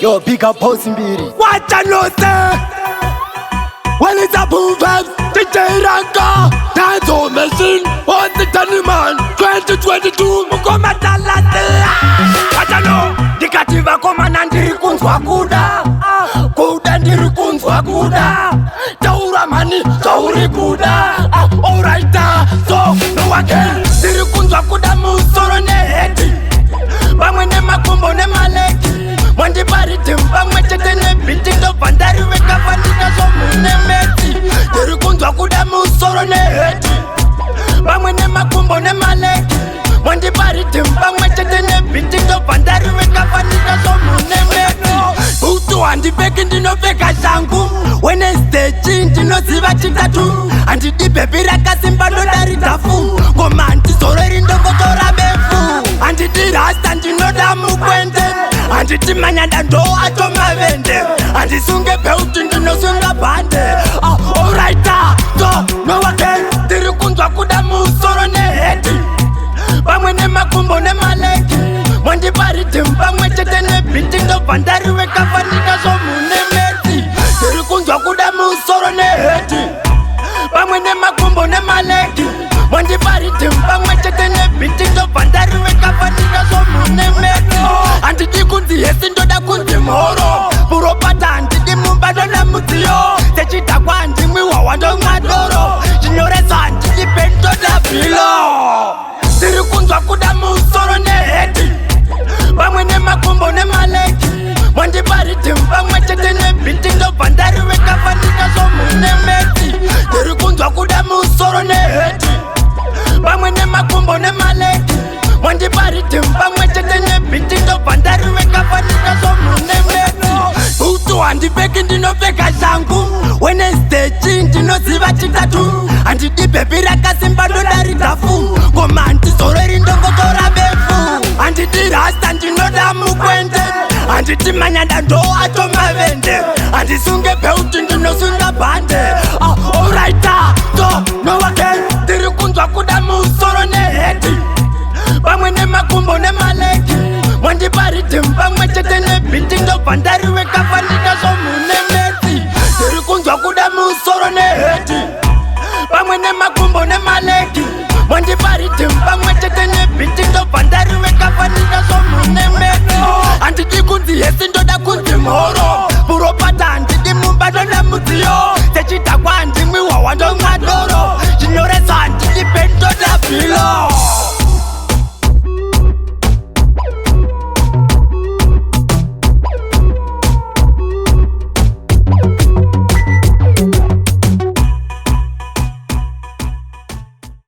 Yo, big up house mbiri. What I know say? When it's a boom bap, DJ Ranka, dance on machine, on the man, 2022, Mukoma Talate. What I know? Dikativa koma nandiri kunzwa kuda, kuda ndiri kunzwa kuda. Taura mani, tauri kuda. Alright, so no again. Ndiri kunzwa kuda musoro ne heti. Bamwe ne makumbo ne maleki. Mwandi bariti mbamwe chete ne biti ndo bandari weka vandika so mune meti. Ndiri kunzwa kuda musoro ne heti. Bamwe ne makumbo ne maleki. Mwandi bariti mbamwe chete ne biti ndo bandari weka vandika so mune meti. Utu handi beki ndino veka shangu. Wednesday ndino ziva chitatu. Andi di baby rakasimba ndo dari tafu. Ngoma anti soreri ndongo tora befu. Andi di rasta ndino damu kwende. Andi di manyanda ndo ato mavende. Andi sunge peuti ndino sunga bande. Alright, so no again. Ndiri kunzwa kuda musoro ne heti. Bamwe ne makumbo ne maleki. Mwandi bariti mbamwe chete ne biti ndo bandari weka vandika so mune meti. Ndiri kunzwa kuda musoro ne heti. Bamwe ne makumbo ne maleki. Mwandi bariti mbamwe chete ne biti ndo bandari weka vandika so mune meti. Andi di kunzi hesi ndo da kunzi moro. Puro pata andi di mumbado na mutio. Sechita kwa andi mwiwa wando ngadoro. Jinyoresa andi di bento da bilo. Ndiri kunzwa kuda musoro ne heti. Bamwe ne makumbo ne maleki. Mwandi bariti mbamwe chete ne biti ndo bandari weka vandika so mune meti. Ndiri kunzwa kuda musoro ne heti. Bamwe ne makumbo ne maleki. Mwandi bariti mbamwe chete ne biti ndo bandari weka vandika so mune meti. Utu handi beki ndino veka shangu. Wednesday ndino ziva chitatu. Andi di baby rakasimba ndo dari tafu. Ngoma anti soreri ndongo tora befu. Andi di rasta ndino damu kwende. Andi di manyanda ndo ato mavende. Andi sunge peuti ndino sunga bande. Alright, so no again. Ndiri kunzwa kuda musoro ne heti. Bamwe ne makumbo ne maleki. Mwandi bariti mbamwe chete ne biti ndo bandari weka vandika so mune meti. Ndiri kunzwa kuda musoro ne heti. Bamwe ne makumbo ne maleki. Mwandi bariti mbamwe